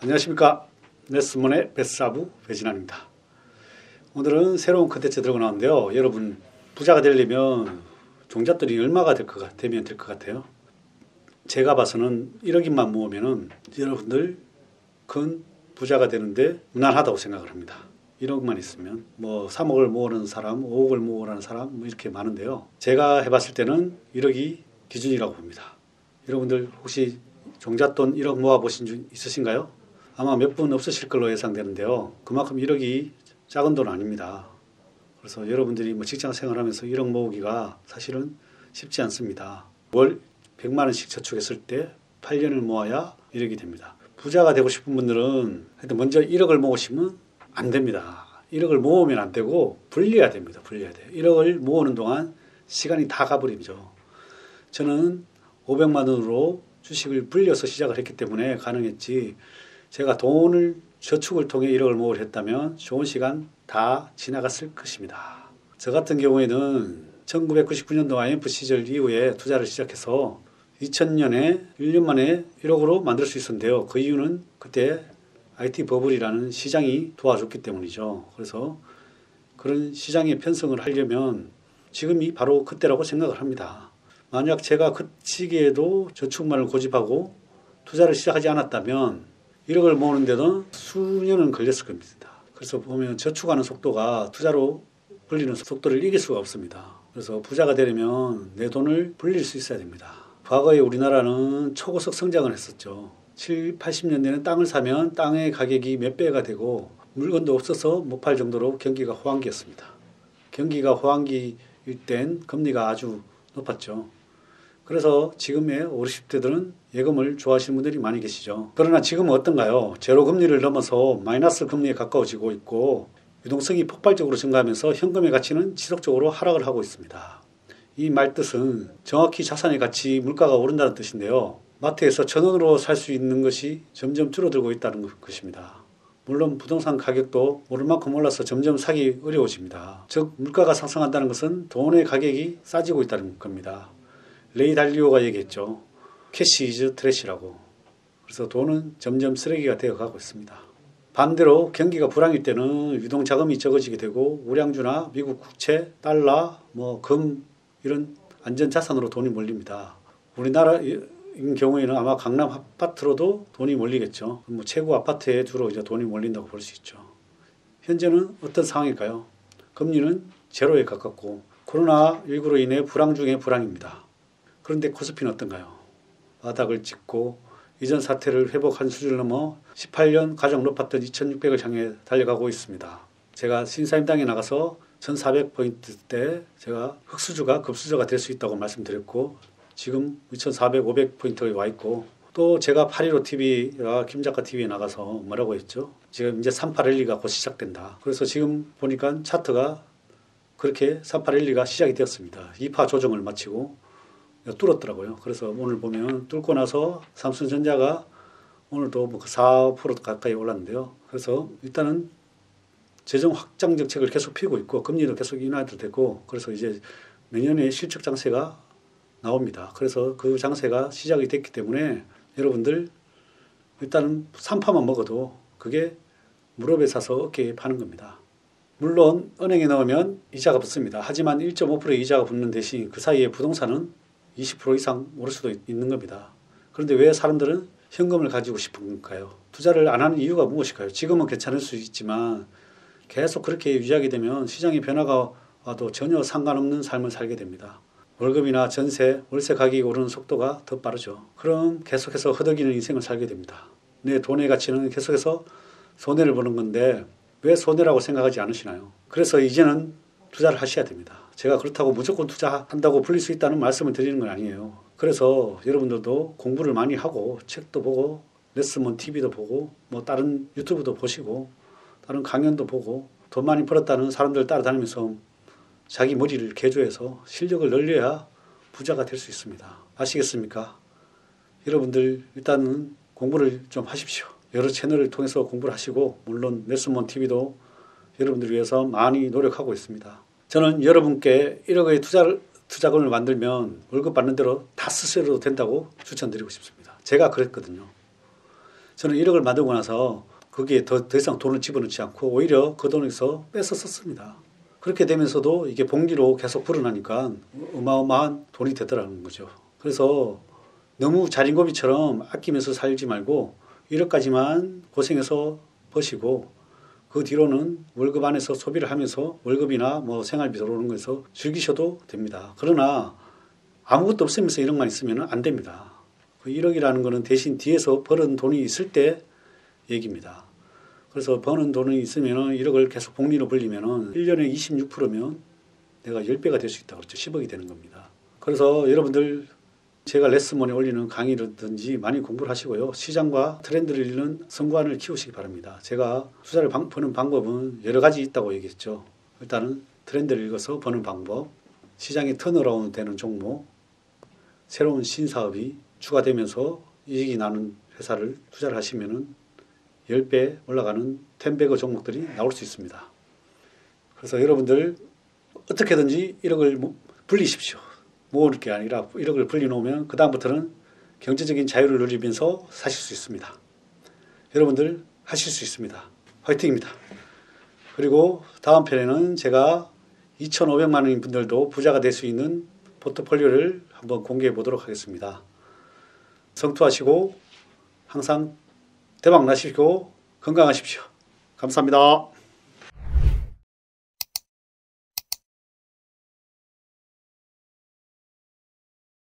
안녕하십니까. 네스몬의 베스라부 배진환입니다. 오늘은 새로운 컨텐츠 들고 나왔는데요. 여러분 부자가 되려면 종잣돈이 얼마가 되면 될 것 같아요? 제가 봐서는 1억인만 모으면은 여러분들 큰 부자가 되는데 무난하다고 생각을 합니다. 1억만 있으면 뭐 3억을 모으는 사람, 5억을 모으라는 사람 뭐 이렇게 많은데요. 제가 해봤을 때는 1억이 기준이라고 봅니다. 여러분들 혹시 종잣돈 1억 모아보신 적 있으신가요? 아마 몇 분 없으실 걸로 예상되는데요. 그만큼 1억이 작은 돈 아닙니다. 그래서 여러분들이 뭐 직장 생활하면서 1억 모으기가 사실은 쉽지 않습니다. 월 100만 원씩 저축했을 때 8년을 모아야 1억이 됩니다. 부자가 되고 싶은 분들은 하여튼 먼저 1억을 모으시면 안 됩니다. 1억을 모으면 안 되고 불려야 됩니다. 불려야 돼요. 1억을 모으는 동안 시간이 다 가버리죠. 저는 500만 원으로 주식을 불려서 시작을 했기 때문에 가능했지, 제가 돈을 저축을 통해 1억을 모으려 했다면 좋은 시간 다 지나갔을 것입니다. 저 같은 경우에는 1999년도 IMF 시절 이후에 투자를 시작해서 2000년에 1년 만에 1억으로 만들 수 있었는데요. 그 이유는 그때 IT 버블이라는 시장이 도와줬기 때문이죠. 그래서 그런 시장에 편성을 하려면 지금이 바로 그때라고 생각을 합니다. 만약 제가 그 시기에도 저축만을 고집하고 투자를 시작하지 않았다면 1억을 모으는데도 수년은 걸렸을 겁니다. 그래서 보면 저축하는 속도가 투자로 불리는 속도를 이길 수가 없습니다. 그래서 부자가 되려면 내 돈을 불릴 수 있어야 됩니다. 과거에 우리나라는 초고속 성장을 했었죠. 70, 80년대는 땅을 사면 땅의 가격이 몇 배가 되고 물건도 없어서 못 팔 정도로 경기가 호황기였습니다. 경기가 호황기일 땐 금리가 아주 높았죠. 그래서 지금의 50대들은 예금을 좋아하시는 분들이 많이 계시죠. 그러나 지금은 어떤가요? 제로 금리를 넘어서 마이너스 금리에 가까워지고 있고 유동성이 폭발적으로 증가하면서 현금의 가치는 지속적으로 하락을 하고 있습니다. 이 말뜻은 정확히 자산의 가치, 물가가 오른다는 뜻인데요. 마트에서 1,000원으로 살 수 있는 것이 점점 줄어들고 있다는 것입니다. 물론 부동산 가격도 오를 만큼 올라서 점점 사기 어려워집니다. 즉 물가가 상승한다는 것은 돈의 가격이 싸지고 있다는 겁니다. 레이 달리오가 얘기했죠. 캐시 이즈 트래시라고. 그래서 돈은 점점 쓰레기가 되어가고 있습니다. 반대로 경기가 불황일 때는 유동자금이 적어지게 되고 우량주나 미국 국채, 달러, 금 이런 안전자산으로 돈이 몰립니다. 우리나라인 경우에는 아마 강남 아파트로도 돈이 몰리겠죠. 최고 아파트에 주로 이제 돈이 몰린다고 볼 수 있죠. 현재는 어떤 상황일까요? 금리는 제로에 가깝고 코로나19로 인해 불황 중에 불황입니다. 그런데 코스피는 어떤가요? 바닥을 찍고 이전 사태를 회복한 수준을 넘어 18년 가장 높았던 2600을 향해 달려가고 있습니다. 제가 신사임당에 나가서 1400포인트 때 제가 흑수저가 급수저가 될 수 있다고 말씀드렸고 지금 2400, 500포인트에 와 있고 또 제가 815TV와 김작가TV에 나가서 뭐라고 했죠? 지금 이제 3812가 곧 시작된다. 그래서 지금 보니까 차트가 그렇게 3812가 시작이 되었습니다. 2파 조정을 마치고 뚫었더라고요. 그래서 오늘 보면 뚫고 나서 삼성전자가 오늘도 4% 가까이 올랐는데요. 그래서 일단은 재정 확장 정책을 계속 피우고 있고 금리도 계속 인하도 되고 그래서 이제 내년에 실적 장세가 나옵니다. 그래서 그 장세가 시작이 됐기 때문에 여러분들 일단은 3파만 먹어도 그게 무릎에 사서 어깨에 파는 겁니다. 물론 은행에 넣으면 이자가 붙습니다. 하지만 1.5%의 이자가 붙는 대신 그 사이에 부동산은 20% 이상 오를 수도 있는 겁니다. 그런데 왜 사람들은 현금을 가지고 싶은가요? 투자를 안 하는 이유가 무엇일까요? 지금은 괜찮을 수 있지만 계속 그렇게 유지하게 되면 시장의 변화가 와도 전혀 상관없는 삶을 살게 됩니다. 월급이나 전세, 월세 가격이 오르는 속도가 더 빠르죠. 그럼 계속해서 허덕이는 인생을 살게 됩니다. 내 돈의 가치는 계속해서 손해를 보는 건데 왜 손해라고 생각하지 않으시나요? 그래서 이제는 투자를 하셔야 됩니다. 제가 그렇다고 무조건 투자한다고 불릴 수 있다는 말씀을 드리는 건 아니에요. 그래서 여러분들도 공부를 많이 하고 책도 보고 네스몬 TV도 보고 다른 유튜브도 보시고 다른 강연도 보고 돈 많이 벌었다는 사람들 따라다니면서 자기 머리를 개조해서 실력을 늘려야 부자가 될 수 있습니다. 아시겠습니까? 여러분들 일단은 공부를 좀 하십시오. 여러 채널을 통해서 공부를 하시고 물론 네스몬 TV도 여러분들 위해서 많이 노력하고 있습니다. 저는 여러분께 1억의 투자금을 만들면 월급 받는 대로 다 쓰셔도 된다고 추천드리고 싶습니다. 제가 그랬거든요. 저는 1억을 만들고 나서 거기에 더 이상 돈을 집어넣지 않고 오히려 그 돈에서 뺏어 썼습니다. 그렇게 되면서도 이게 복리로 계속 불어나니까 어마어마한 돈이 되더라는 거죠. 그래서 너무 자린고비처럼 아끼면서 살지 말고 1억까지만 고생해서 버시고 그 뒤로는 월급 안에서 소비를 하면서 월급이나 뭐 생활비 들어오는 거에서 즐기셔도 됩니다. 그러나 아무것도 없으면서 1억만 있으면 안 됩니다. 그 1억이라는 거는 대신 뒤에서 버는 돈이 있을 때 얘기입니다. 그래서 버는 돈이 있으면 1억을 계속 복리로 벌리면 1년에 26%면 내가 10배가 될 수 있다고 그랬죠. 10억이 되는 겁니다. 그래서 여러분들 제가 레슨몬에 올리는 강의라든지 많이 공부를 하시고요. 시장과 트렌드를 읽는 성관을 키우시기 바랍니다. 제가 투자를 버는 방법은 여러 가지 있다고 얘기했죠. 일단은 트렌드를 읽어서 버는 방법, 시장이 턴어라운드 되는 종목, 새로운 신사업이 추가되면서 이익이 나는 회사를 투자를 하시면은 10배 올라가는 10배그 종목들이 나올 수 있습니다. 그래서 여러분들 어떻게든지 1억을 불리십시오. 모을 게 아니라 1억을 불려놓으면 그 다음부터는 경제적인 자유를 누리면서 사실 수 있습니다. 여러분들 하실 수 있습니다. 화이팅입니다. 그리고 다음 편에는 제가 2,500만 원인 분들도 부자가 될 수 있는 포트폴리오를 한번 공개해 보도록 하겠습니다. 성투하시고 항상 대박 나시고 건강하십시오. 감사합니다.